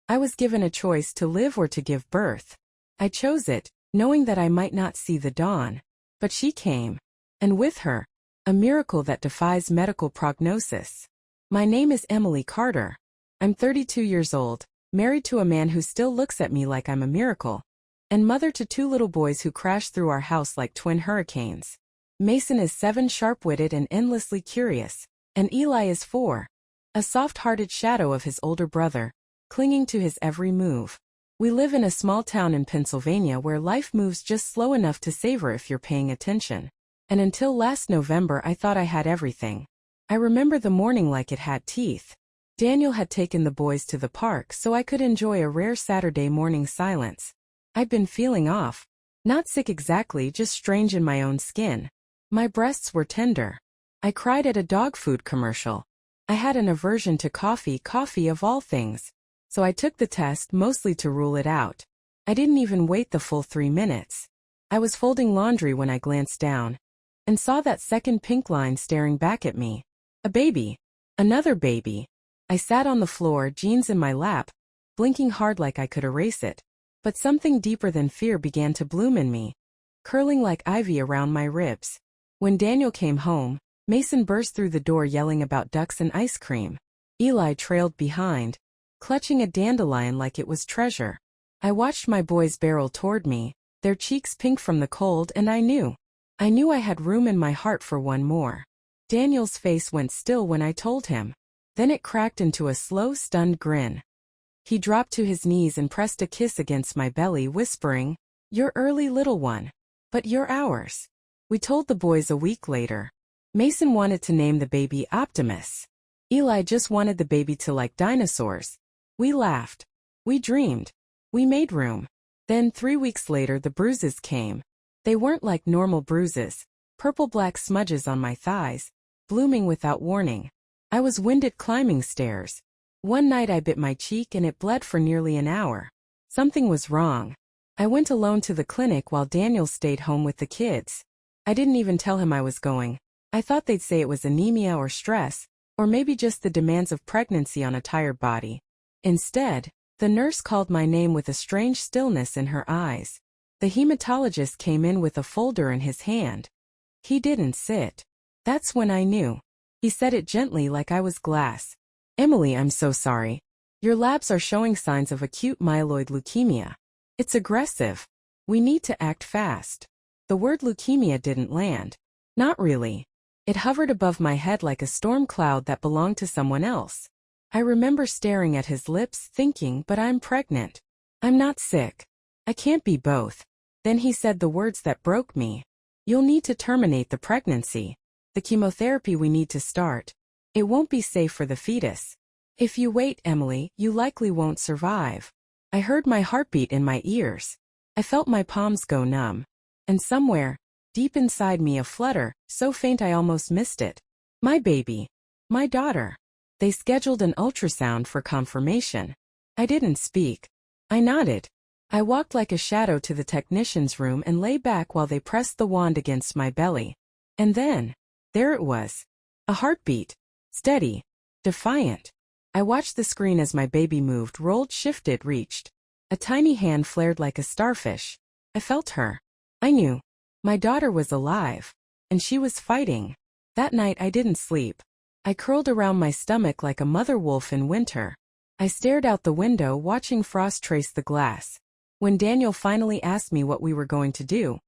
I was given a choice to live or to give birth. I chose it, knowing that I might not see the dawn. But she came. And with her, a miracle that defies medical prognosis. My name is Emily Carter. I'm 32 years old, married to a man who still looks at me like I'm a miracle, and mother to 2 little boys who crash through our house like twin hurricanes. Mason is 7, sharp-witted and endlessly curious, and Eli is 4, a soft-hearted shadow of his older brother, clinging to his every move. We live in a small town in Pennsylvania where life moves just slow enough to savor if you're paying attention. And until last November I thought I had everything. I remember the morning like it had teeth. Daniel had taken the boys to the park so I could enjoy a rare Saturday morning silence. I'd been feeling off. Not sick exactly, just strange in my own skin. My breasts were tender. I cried at a dog food commercial. I had an aversion to coffee of all things. So I took the test mostly to rule it out. I didn't even wait the full 3 minutes. I was folding laundry when I glanced down and saw that second pink line staring back at me. A baby. Another baby. I sat on the floor, jeans in my lap, blinking hard like I could erase it. But something deeper than fear began to bloom in me, curling like ivy around my ribs. When Daniel came home, Mason burst through the door yelling about ducks and ice cream. Eli trailed behind, clutching a dandelion like it was treasure. I watched my boys barrel toward me, their cheeks pink from the cold, and I knew I had room in my heart for one more. Daniel's face went still when I told him. Then it cracked into a slow, stunned grin. He dropped to his knees and pressed a kiss against my belly, whispering, "You're early, little one. But you're ours." We told the boys a week later. Mason wanted to name the baby Optimus. Eli just wanted the baby to like dinosaurs. We laughed. We dreamed. We made room. Then 3 weeks later the bruises came. They weren't like normal bruises, purple-black smudges on my thighs, blooming without warning. I was winded climbing stairs. One night I bit my cheek and it bled for nearly an hour. Something was wrong. I went alone to the clinic while Daniel stayed home with the kids. I didn't even tell him I was going. I thought they'd say it was anemia or stress, or maybe just the demands of pregnancy on a tired body. Instead, the nurse called my name with a strange stillness in her eyes. The hematologist came in with a folder in his hand. He didn't sit. That's when I knew. He said it gently like I was glass. "Emily, I'm so sorry. Your labs are showing signs of acute myeloid leukemia. It's aggressive. We need to act fast." The word leukemia didn't land. Not really. It hovered above my head like a storm cloud that belonged to someone else. I remember staring at his lips, thinking, but I'm pregnant. I'm not sick. I can't be both. Then he said the words that broke me. "You'll need to terminate the pregnancy. The chemotherapy we need to start. It won't be safe for the fetus. If you wait, Emily, you likely won't survive." I heard my heartbeat in my ears. I felt my palms go numb. And somewhere, deep inside me, a flutter, so faint I almost missed it. My baby. My daughter. They scheduled an ultrasound for confirmation. I didn't speak. I nodded. I walked like a shadow to the technician's room and lay back while they pressed the wand against my belly. And then, there it was. A heartbeat. Steady. Defiant. I watched the screen as my baby moved, rolled, shifted, reached. A tiny hand flared like a starfish. I felt her. I knew. My daughter was alive. And she was fighting. That night I didn't sleep. I curled around my stomach like a mother wolf in winter. I stared out the window, watching frost trace the glass. When Daniel finally asked me what we were going to do,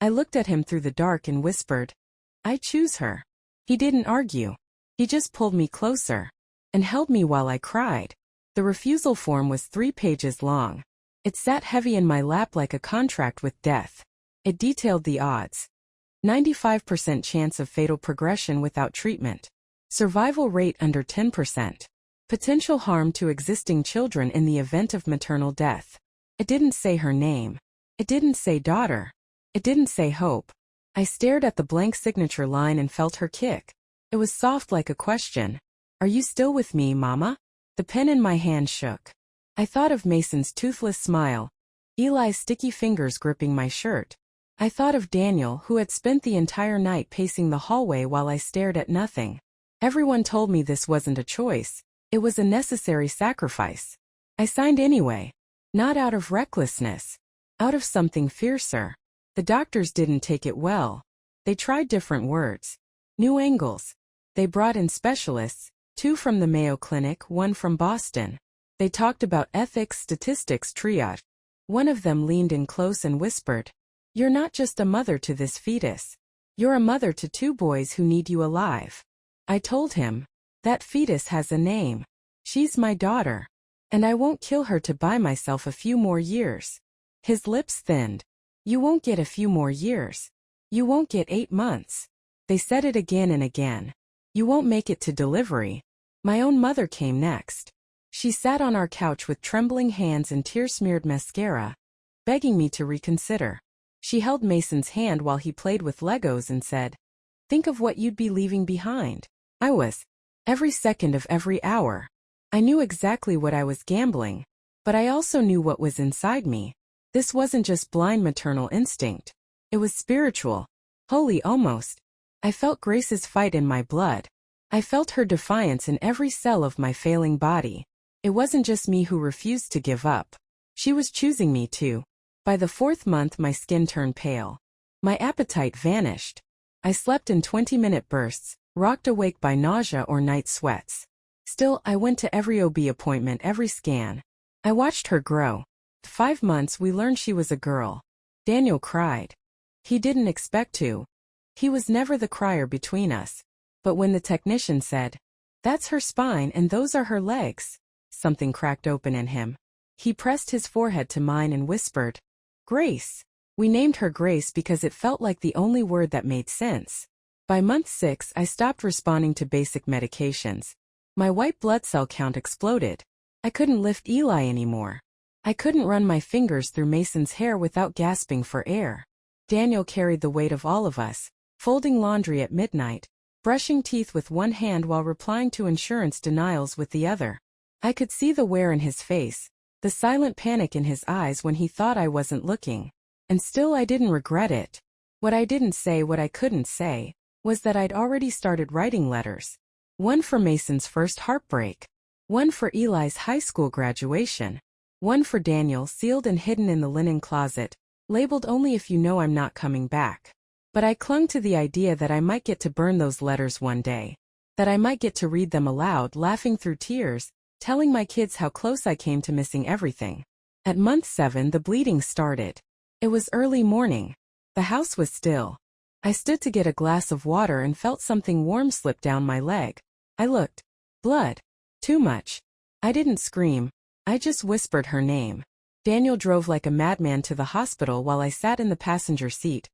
I looked at him through the dark and whispered, "I choose her." He didn't argue. He just pulled me closer and held me while I cried. The refusal form was 3 pages long. It sat heavy in my lap like a contract with death. It detailed the odds. 95% chance of fatal progression without treatment. Survival rate under 10%. Potential harm to existing children in the event of maternal death. It didn't say her name. It didn't say daughter. It didn't say hope. I stared at the blank signature line and felt her kick. It was soft like a question. "Are you still with me, Mama?" The pen in my hand shook. I thought of Mason's toothless smile, Eli's sticky fingers gripping my shirt. I thought of Daniel, who had spent the entire night pacing the hallway while I stared at nothing. Everyone told me this wasn't a choice. It was a necessary sacrifice. I signed anyway. Not out of recklessness. Out of something fiercer. The doctors didn't take it well. They tried different words. New angles. They brought in specialists, 2 from the Mayo Clinic, 1 from Boston. They talked about ethics, statistics, triage. One of them leaned in close and whispered, "You're not just a mother to this fetus. You're a mother to 2 boys who need you alive." I told him, "That fetus has a name. She's my daughter. And I won't kill her to buy myself a few more years." His lips thinned. "You won't get a few more years. You won't get 8 months. They said it again and again. You won't make it to delivery." My own mother came next. She sat on our couch with trembling hands and tear-smeared mascara, begging me to reconsider. She held Mason's hand while he played with Legos and said, "Think of what you'd be leaving behind." I was. Every second of every hour. I knew exactly what I was gambling, but I also knew what was inside me. This wasn't just blind maternal instinct. It was spiritual. Holy almost. I felt Grace's fight in my blood. I felt her defiance in every cell of my failing body. It wasn't just me who refused to give up. She was choosing me too. By the 4th month my skin turned pale. My appetite vanished. I slept in 20-minute bursts, rocked awake by nausea or night sweats. Still, I went to every OB appointment, every scan. I watched her grow. At 5 months we learned she was a girl. Daniel cried. He didn't expect to. He was never the crier between us. But when the technician said, "That's her spine and those are her legs," something cracked open in him. He pressed his forehead to mine and whispered, "Grace." We named her Grace because it felt like the only word that made sense. By month 6 I stopped responding to basic medications. My white blood cell count exploded. I couldn't lift Eli anymore. I couldn't run my fingers through Mason's hair without gasping for air. Daniel carried the weight of all of us, folding laundry at midnight, brushing teeth with one hand while replying to insurance denials with the other. I could see the wear in his face, the silent panic in his eyes when he thought I wasn't looking. And still I didn't regret it. What I didn't say, what I couldn't say, was that I'd already started writing letters. One for Mason's first heartbreak. One for Eli's high school graduation. One for Daniel, sealed and hidden in the linen closet, labeled "Only if you know I'm not coming back." But I clung to the idea that I might get to burn those letters one day. That I might get to read them aloud, laughing through tears, telling my kids how close I came to missing everything. At month 7 the bleeding started. It was early morning. The house was still. I stood to get a glass of water and felt something warm slip down my leg. I looked. Blood. Too much. I didn't scream. I just whispered her name. Daniel drove like a madman to the hospital while I sat in the passenger seat.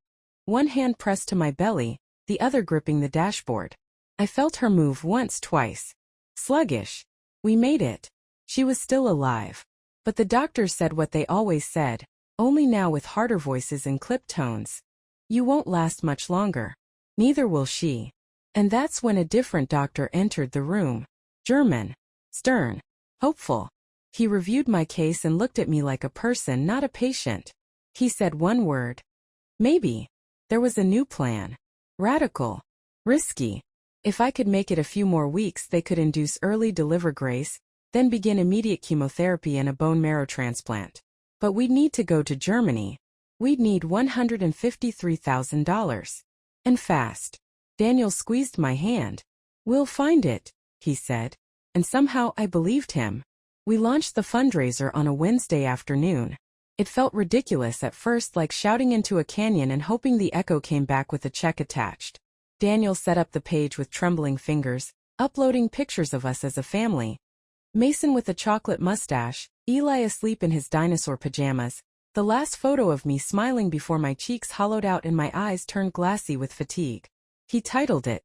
One hand pressed to my belly, the other gripping the dashboard. I felt her move once, twice. Sluggish. We made it. She was still alive. But the doctors said what they always said, only now with harder voices and clipped tones. "You won't last much longer. Neither will she." And that's when a different doctor entered the room. German. Stern. Hopeful. He reviewed my case and looked at me like a person, not a patient. He said one word. Maybe. There was a new plan. Radical. Risky. If I could make it a few more weeks, they could induce early deliver Grace, then begin immediate chemotherapy and a bone marrow transplant. But we'd need to go to Germany. We'd need $153,000. And fast. Daniel squeezed my hand. "We'll find it," he said. And somehow I believed him. We launched the fundraiser on a Wednesday afternoon. It felt ridiculous at first, like shouting into a canyon and hoping the echo came back with a check attached. Daniel set up the page with trembling fingers, uploading pictures of us as a family. Mason with a chocolate mustache, Eli asleep in his dinosaur pajamas, the last photo of me smiling before my cheeks hollowed out and my eyes turned glassy with fatigue. He titled it,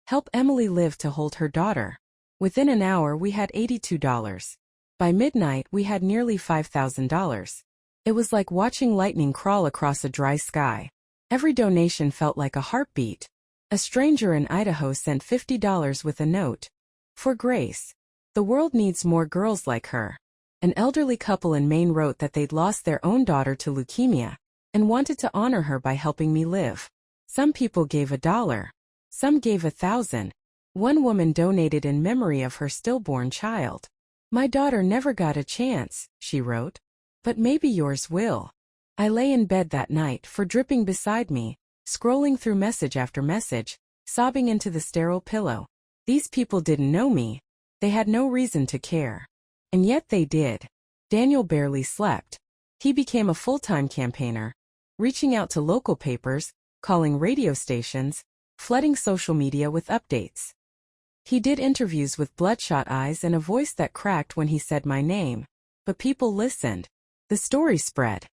"Help Emily Live to Hold Her Daughter." Within an hour we had $82. By midnight we had nearly $5,000. It was like watching lightning crawl across a dry sky. Every donation felt like a heartbeat. A stranger in Idaho sent $50 with a note. "For Grace. The world needs more girls like her." An elderly couple in Maine wrote that they'd lost their own daughter to leukemia and wanted to honor her by helping me live. Some people gave $1. Some gave 1,000. One woman donated in memory of her stillborn child. My daughter never got a chance, she wrote. But maybe yours will. I lay in bed that night, dripping beside me, scrolling through message after message, sobbing into the sterile pillow. These people didn't know me. They had no reason to care. And yet they did. Daniel barely slept. He became a full-time campaigner, reaching out to local papers, calling radio stations, flooding social media with updates. He did interviews with bloodshot eyes and a voice that cracked when he said my name. But people listened. The story spread.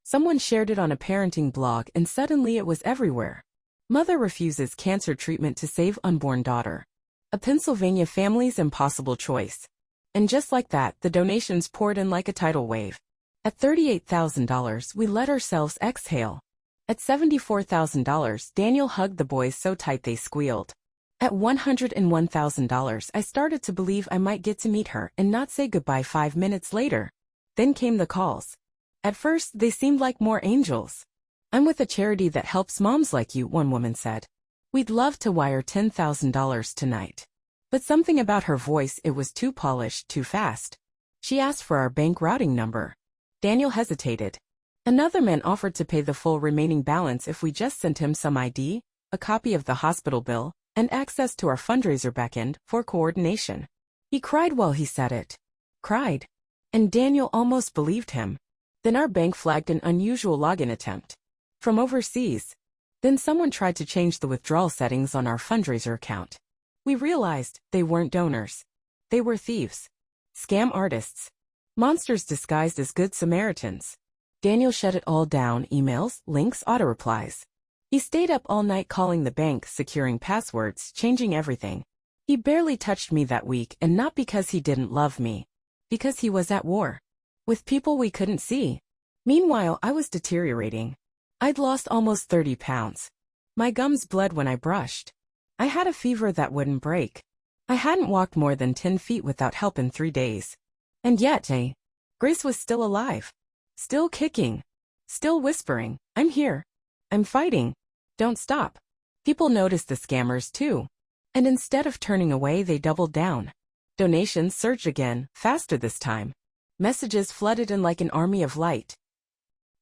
Someone shared it on a parenting blog and suddenly it was everywhere. Mother refuses cancer treatment to save unborn daughter. A Pennsylvania family's impossible choice. And just like that, the donations poured in like a tidal wave. At $38,000, we let ourselves exhale. At $74,000, Daniel hugged the boys so tight they squealed. At $101,000, I started to believe I might get to meet her and not say goodbye 5 minutes later. Then came the calls. At first, they seemed like more angels. I'm with a charity that helps moms like you, one woman said. We'd love to wire $10,000 tonight. But something about her voice, it was too polished, too fast. She asked for our bank routing number. Daniel hesitated. Another man offered to pay the full remaining balance if we just sent him some ID, a copy of the hospital bill, and access to our fundraiser backend for coordination. He cried while he said it. Cried. And Daniel almost believed him. Then our bank flagged an unusual login attempt. From overseas. Then someone tried to change the withdrawal settings on our fundraiser account. We realized they weren't donors. They were thieves. Scam artists. Monsters disguised as good Samaritans. Daniel shut it all down, emails, links, auto-replies. He stayed up all night calling the bank, securing passwords, changing everything. He barely touched me that week, and not because he didn't love me. Because he was at war. With people we couldn't see. Meanwhile, I was deteriorating. I'd lost almost 30 pounds. My gums bled when I brushed. I had a fever that wouldn't break. I hadn't walked more than 10 feet without help in 3 days. And yet, Grace was still alive. Still kicking. Still whispering, I'm here. I'm fighting. Don't stop. People noticed the scammers too. And instead of turning away, they doubled down. Donations surged again, faster this time. Messages flooded in like an army of light.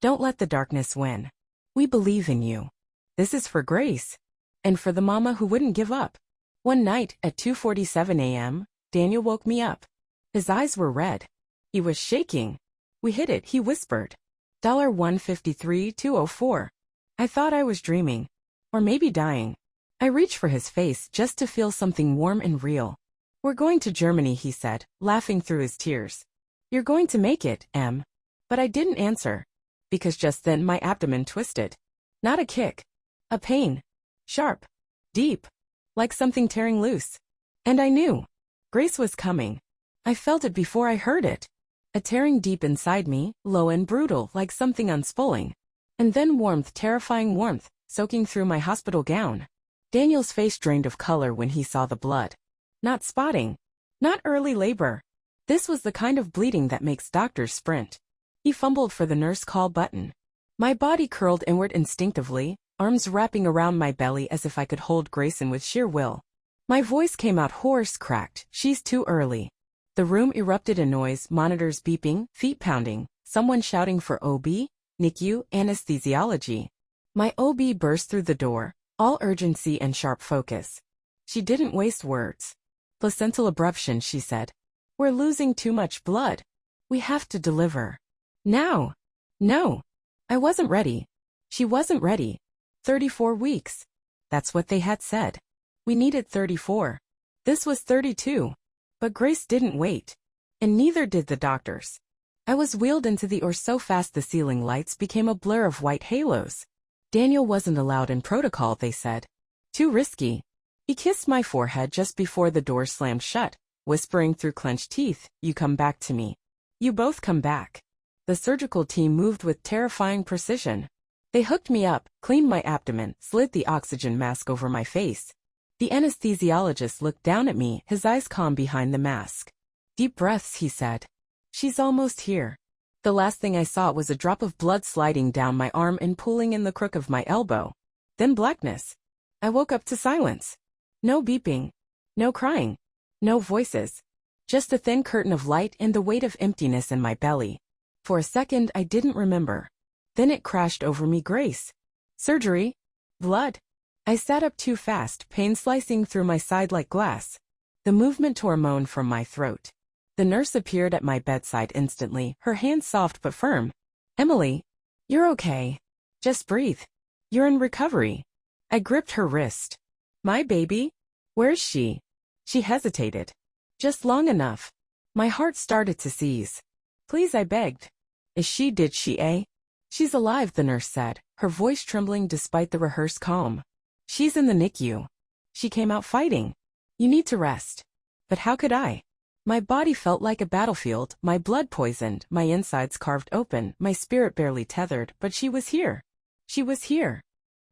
Don't let the darkness win. We believe in you. This is for Grace. And for the mama who wouldn't give up. One night, at 2:47 a.m., Daniel woke me up. His eyes were red. He was shaking. We hit it, he whispered. $153,204. I thought I was dreaming. Or maybe dying. I reached for his face just to feel something warm and real. We're going to Germany, he said, laughing through his tears. You're going to make it, Em. But I didn't answer. Because just then my abdomen twisted. Not a kick. A pain. Sharp. Deep. Like something tearing loose. And I knew. Grace was coming. I felt it before I heard it. A tearing deep inside me, low and brutal, like something unspooling. And then warmth, terrifying warmth, soaking through my hospital gown. Daniel's face drained of color when he saw the blood. Not spotting. Not early labor. This was the kind of bleeding that makes doctors sprint. He fumbled for the nurse call button. My body curled inward instinctively, arms wrapping around my belly as if I could hold Grayson with sheer will. My voice came out hoarse, cracked. She's too early. The room erupted in noise, monitors beeping, feet pounding, someone shouting for OB, NICU, anesthesiology. My OB burst through the door, all urgency and sharp focus. She didn't waste words. Placental abruption, she said. We're losing too much blood. We have to deliver. Now. No. I wasn't ready. She wasn't ready. 34 weeks. That's what they had said. We needed 34. This was 32. But Grace didn't wait. And neither did the doctors. I was wheeled into the OR so fast the ceiling lights became a blur of white halos. Daniel wasn't allowed in protocol, they said. Too risky. He kissed my forehead just before the door slammed shut, whispering through clenched teeth, you come back to me. You both come back. The surgical team moved with terrifying precision. They hooked me up, cleaned my abdomen, slid the oxygen mask over my face. The anesthesiologist looked down at me, his eyes calm behind the mask. Deep breaths, he said. She's almost here. The last thing I saw was a drop of blood sliding down my arm and pooling in the crook of my elbow. Then blackness. I woke up to silence. No beeping. No crying. No voices. Just a thin curtain of light and the weight of emptiness in my belly. For a second I didn't remember. Then it crashed over me. Grace. Surgery? Blood? I sat up too fast, pain slicing through my side like glass. The movement tore a moan from my throat. The nurse appeared at my bedside instantly, her hands soft but firm. Emily. You're okay. Just breathe. You're in recovery. I gripped her wrist. My baby? Where's she? She hesitated. Just long enough. My heart started to seize. Please, I begged. Is she? Did she, eh? She's alive, the nurse said, her voice trembling despite the rehearsed calm. She's in the NICU. She came out fighting. You need to rest. But how could I? My body felt like a battlefield, my blood poisoned, my insides carved open, my spirit barely tethered, but she was here. She was here.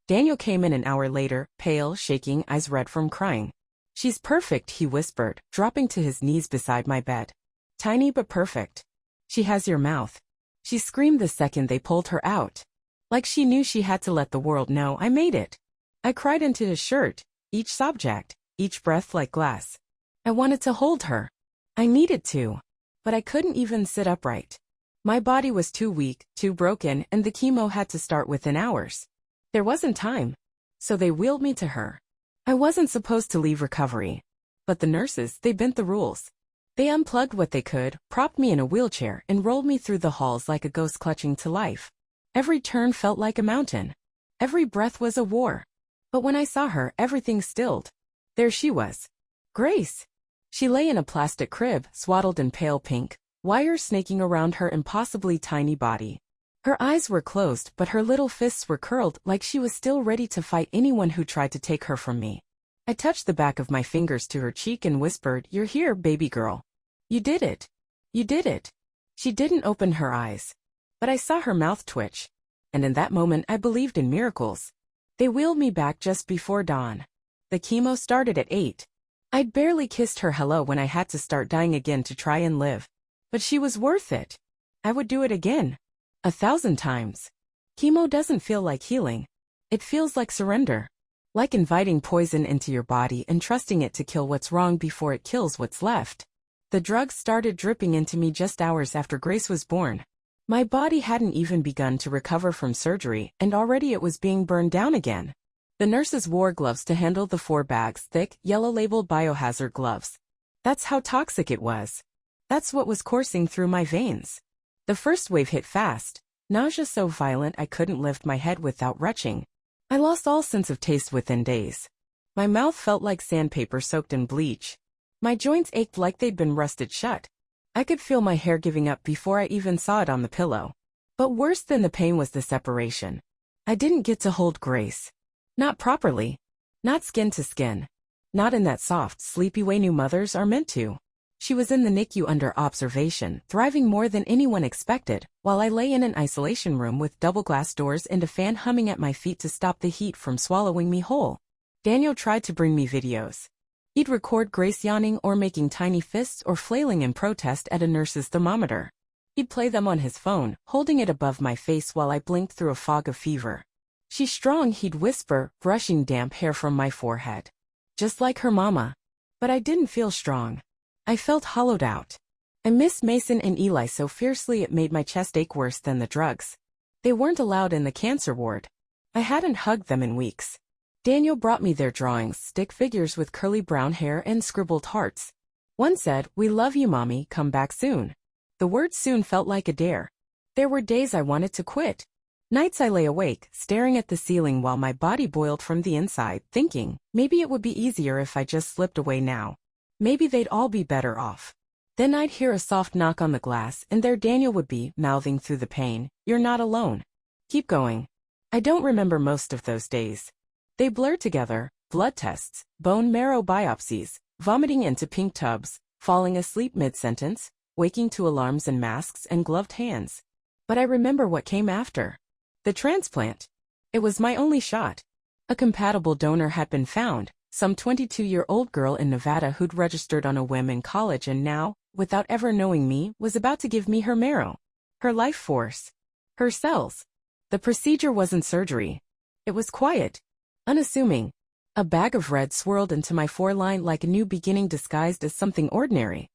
Daniel came in an hour later, pale, shaking, eyes red from crying. She's perfect, he whispered, dropping to his knees beside my bed. Tiny but perfect. She has your mouth. She screamed the second they pulled her out. Like she knew she had to let the world know I made it. I cried into his shirt, each subject, each breath like glass. I wanted to hold her. I needed to. But I couldn't even sit upright. My body was too weak, too broken, and the chemo had to start within hours. There wasn't time. So they wheeled me to her. I wasn't supposed to leave recovery. But the nurses, they bent the rules. They unplugged what they could, propped me in a wheelchair, and rolled me through the halls like a ghost clutching to life. Every turn felt like a mountain. Every breath was a war. But when I saw her, everything stilled. There she was. Grace. She lay in a plastic crib, swaddled in pale pink, wires snaking around her impossibly tiny body. Her eyes were closed, but her little fists were curled like she was still ready to fight anyone who tried to take her from me. I touched the back of my fingers to her cheek and whispered, "You're here, baby girl. You did it. You did it." She didn't open her eyes. But I saw her mouth twitch. And in that moment I believed in miracles. They wheeled me back just before dawn. The chemo started at 8. I'd barely kissed her hello when I had to start dying again to try and live. But she was worth it. I would do it again. 1,000 times. Chemo doesn't feel like healing. It feels like surrender. Like inviting poison into your body and trusting it to kill what's wrong before it kills what's left. The drugs started dripping into me just hours after Grace was born. My body hadn't even begun to recover from surgery, and already it was being burned down again. The nurses wore gloves to handle the 4 bags, thick, yellow-labeled biohazard gloves. That's how toxic it was. That's what was coursing through my veins. The first wave hit fast, nausea so violent I couldn't lift my head without retching. I lost all sense of taste within days. My mouth felt like sandpaper soaked in bleach. My joints ached like they'd been rusted shut. I could feel my hair giving up before I even saw it on the pillow. But worse than the pain was the separation. I didn't get to hold Grace. Not properly. Not skin to skin. Not in that soft, sleepy way new mothers are meant to. She was in the NICU under observation, thriving more than anyone expected, while I lay in an isolation room with double glass doors and a fan humming at my feet to stop the heat from swallowing me whole. Daniel tried to bring me videos. He'd record Grace yawning or making tiny fists or flailing in protest at a nurse's thermometer. He'd play them on his phone, holding it above my face while I blinked through a fog of fever. "She's strong," he'd whisper, brushing damp hair from my forehead. Just like her mama. But I didn't feel strong. I felt hollowed out. I missed Mason and Eli so fiercely it made my chest ache worse than the drugs. They weren't allowed in the cancer ward. I hadn't hugged them in weeks. Daniel brought me their drawings, stick figures with curly brown hair and scribbled hearts. One said, "We love you, Mommy, come back soon." The word soon felt like a dare. There were days I wanted to quit. Nights I lay awake, staring at the ceiling while my body boiled from the inside, thinking, maybe it would be easier if I just slipped away now. Maybe they'd all be better off. Then I'd hear a soft knock on the glass, and there Daniel would be, mouthing through the pain, "You're not alone. Keep going." I don't remember most of those days. They blurred together, blood tests, bone marrow biopsies, vomiting into pink tubs, falling asleep mid-sentence, waking to alarms and masks and gloved hands. But I remember what came after. The transplant. It was my only shot. A compatible donor had been found, some 22-year-old girl in Nevada who'd registered on a whim in college and now, without ever knowing me, was about to give me her marrow. Her life force. Her cells. The procedure wasn't surgery. It was quiet. Unassuming. A bag of red swirled into my foreline like a new beginning disguised as something ordinary.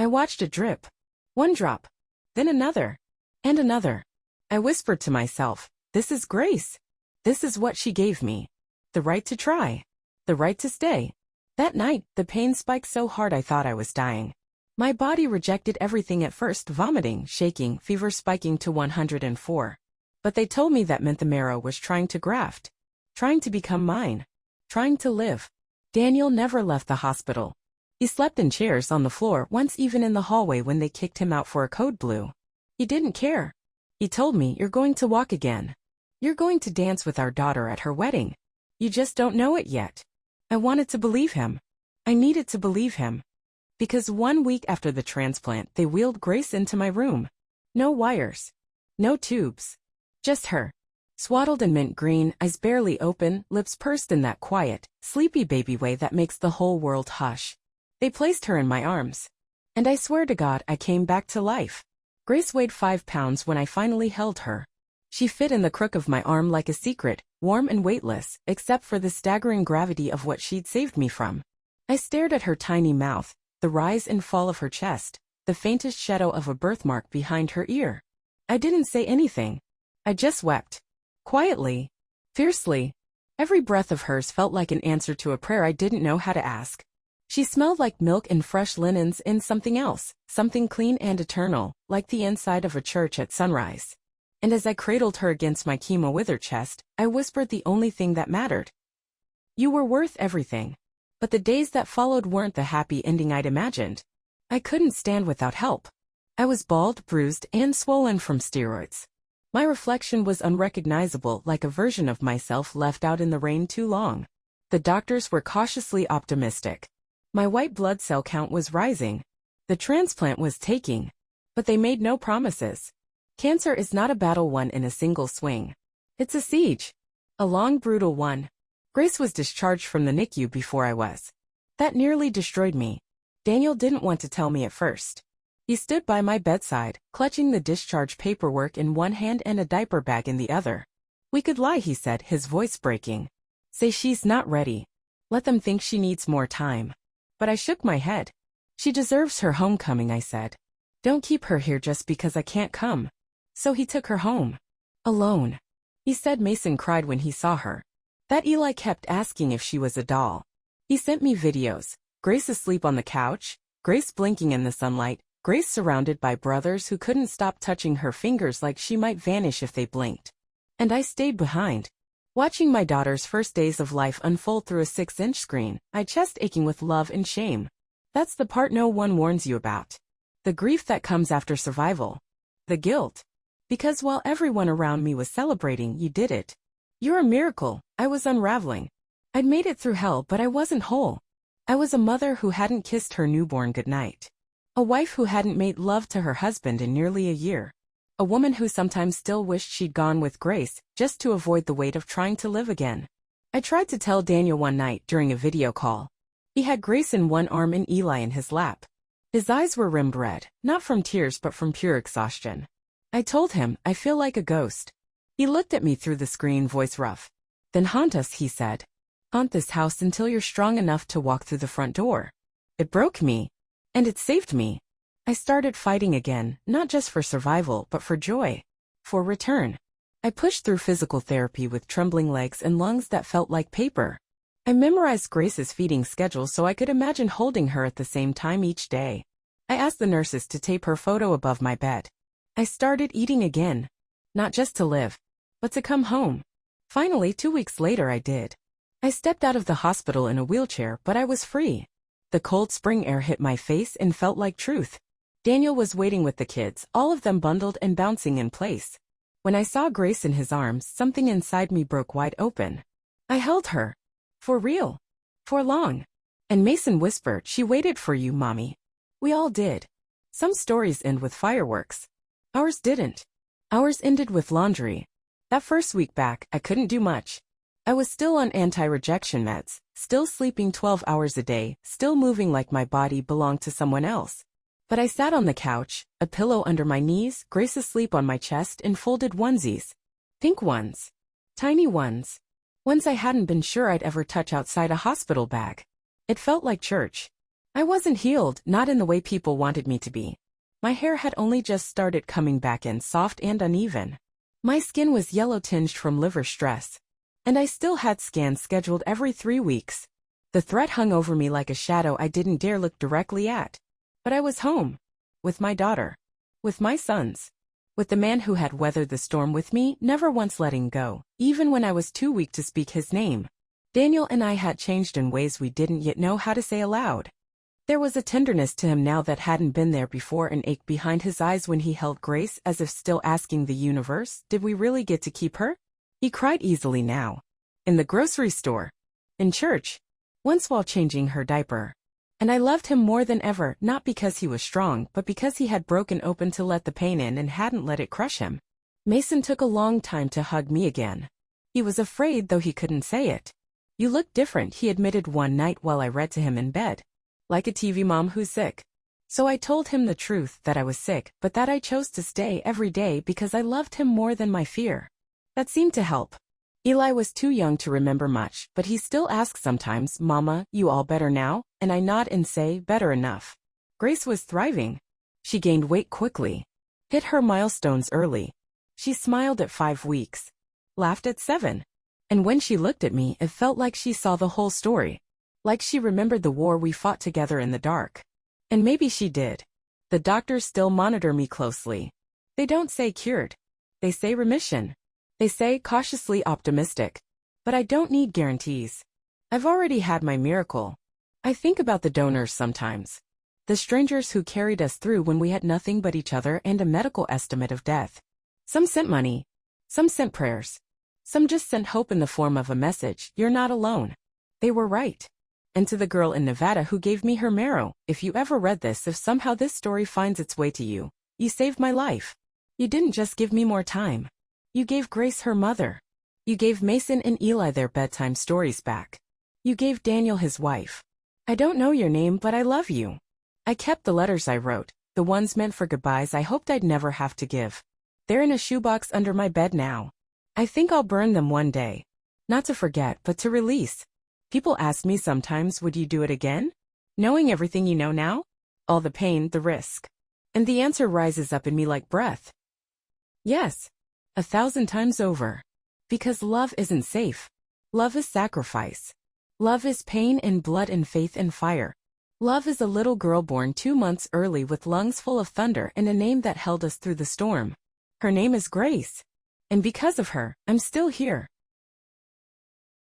I watched it drip. One drop. Then another. And another. I whispered to myself, this is grace. This is what she gave me. The right to try. The right to stay. That night, the pain spiked so hard I thought I was dying. My body rejected everything at first, vomiting, shaking, fever spiking to 104. But they told me that meant the marrow was trying to graft. Trying to become mine. Trying to live. Daniel never left the hospital. He slept in chairs on the floor, once even in the hallway when they kicked him out for a code blue. He didn't care. He told me, you're going to walk again. You're going to dance with our daughter at her wedding. You just don't know it yet. I wanted to believe him. I needed to believe him. Because 1 week after the transplant, they wheeled Grace into my room. No wires. No tubes. Just her. Swaddled in mint green, eyes barely open, lips pursed in that quiet, sleepy baby way that makes the whole world hush. They placed her in my arms. And I swear to God I came back to life. Grace weighed 5 pounds when I finally held her. She fit in the crook of my arm like a secret, warm and weightless, except for the staggering gravity of what she'd saved me from. I stared at her tiny mouth, the rise and fall of her chest, the faintest shadow of a birthmark behind her ear. I didn't say anything. I just wept. Quietly. Fiercely. Every breath of hers felt like an answer to a prayer I didn't know how to ask. She smelled like milk and fresh linens and something else, something clean and eternal, like the inside of a church at sunrise. And as I cradled her against my chemo-withered chest, I whispered the only thing that mattered. You were worth everything. But the days that followed weren't the happy ending I'd imagined. I couldn't stand without help. I was bald, bruised, and swollen from steroids. My reflection was unrecognizable, like a version of myself left out in the rain too long. The doctors were cautiously optimistic. My white blood cell count was rising. The transplant was taking. But they made no promises. Cancer is not a battle won in a single swing. It's a siege. A long, brutal one. Grace was discharged from the NICU before I was. That nearly destroyed me. Daniel didn't want to tell me at first. He stood by my bedside, clutching the discharge paperwork in one hand and a diaper bag in the other. We could lie, he said, his voice breaking. Say she's not ready. Let them think she needs more time. But I shook my head. She deserves her homecoming, I said. Don't keep her here just because I can't come. So he took her home. Alone. He said Mason cried when he saw her. That Eli kept asking if she was a doll. He sent me videos. Grace asleep on the couch, Grace blinking in the sunlight, Grace surrounded by brothers who couldn't stop touching her fingers like she might vanish if they blinked. And I stayed behind. Watching my daughter's first days of life unfold through a 6-inch screen, my chest aching with love and shame. That's the part no one warns you about. The grief that comes after survival. The guilt. Because while everyone around me was celebrating, you did it. You're a miracle. I was unraveling. I'd made it through hell, but I wasn't whole. I was a mother who hadn't kissed her newborn goodnight. A wife who hadn't made love to her husband in nearly a year. A woman who sometimes still wished she'd gone with Grace, just to avoid the weight of trying to live again. I tried to tell Daniel one night during a video call. He had Grace in one arm and Eli in his lap. His eyes were rimmed red, not from tears but from pure exhaustion. I told him, I feel like a ghost. He looked at me through the screen, voice rough. Then haunt us, he said. Haunt this house until you're strong enough to walk through the front door. It broke me. And it saved me. I started fighting again, not just for survival, but for joy. For return. I pushed through physical therapy with trembling legs and lungs that felt like paper. I memorized Grace's feeding schedule so I could imagine holding her at the same time each day. I asked the nurses to tape her photo above my bed. I started eating again. Not just to live, but to come home. Finally, 2 weeks later I did. I stepped out of the hospital in a wheelchair, but I was free. The cold spring air hit my face and felt like truth. Daniel was waiting with the kids, all of them bundled and bouncing in place. When I saw Grace in his arms, something inside me broke wide open. I held her. For real. For long. And Mason whispered, she waited for you, Mommy. We all did. Some stories end with fireworks. Ours didn't. Ours ended with laundry. That first week back, I couldn't do much. I was still on anti-rejection meds, still sleeping 12 hours a day, still moving like my body belonged to someone else. But I sat on the couch, a pillow under my knees, Grace asleep on my chest in folded onesies. Pink ones. Tiny ones. Ones I hadn't been sure I'd ever touch outside a hospital bag. It felt like church. I wasn't healed, not in the way people wanted me to be. My hair had only just started coming back in, soft and uneven. My skin was yellow-tinged from liver stress. And I still had scans scheduled every 3 weeks. The threat hung over me like a shadow I didn't dare look directly at. But I was home. With my daughter. With my sons. With the man who had weathered the storm with me, never once letting go, even when I was too weak to speak his name. Daniel and I had changed in ways we didn't yet know how to say aloud. There was a tenderness to him now that hadn't been there before, an ache behind his eyes when he held Grace, as if still asking the universe, did we really get to keep her? He cried easily now. In the grocery store. In church. Once while changing her diaper. And I loved him more than ever, not because he was strong, but because he had broken open to let the pain in and hadn't let it crush him. Mason took a long time to hug me again. He was afraid, though he couldn't say it. You look different, he admitted one night while I read to him in bed. Like a TV mom who's sick. So I told him the truth, that I was sick, but that I chose to stay every day because I loved him more than my fear. That seemed to help. Eli was too young to remember much, but he still asks sometimes, Mama, you all better now? And I nod and say, better enough. Grace was thriving. She gained weight quickly. Hit her milestones early. She smiled at 5 weeks. Laughed at 7. And when she looked at me, it felt like she saw the whole story. Like she remembered the war we fought together in the dark. And maybe she did. The doctors still monitor me closely. They don't say cured. They say remission. They say cautiously optimistic. But I don't need guarantees. I've already had my miracle. I think about the donors sometimes. The strangers who carried us through when we had nothing but each other and a medical estimate of death. Some sent money. Some sent prayers. Some just sent hope in the form of a message, you're not alone. They were right. And to the girl in Nevada who gave me her marrow, if you ever read this, if somehow this story finds its way to you, you saved my life. You didn't just give me more time. You gave Grace her mother. You gave Mason and Eli their bedtime stories back. You gave Daniel his wife. I don't know your name, but I love you. I kept the letters I wrote, the ones meant for goodbyes I hoped I'd never have to give. They're in a shoebox under my bed now. I think I'll burn them one day. Not to forget, but to release. People ask me sometimes, would you do it again? Knowing everything you know now? All the pain, the risk. And the answer rises up in me like breath. Yes. 1,000 times over. Because love isn't safe. Love is sacrifice. Love is pain and blood and faith and fire. Love is a little girl born 2 months early with lungs full of thunder and a name that held us through the storm. Her name is Grace. And because of her, I'm still here.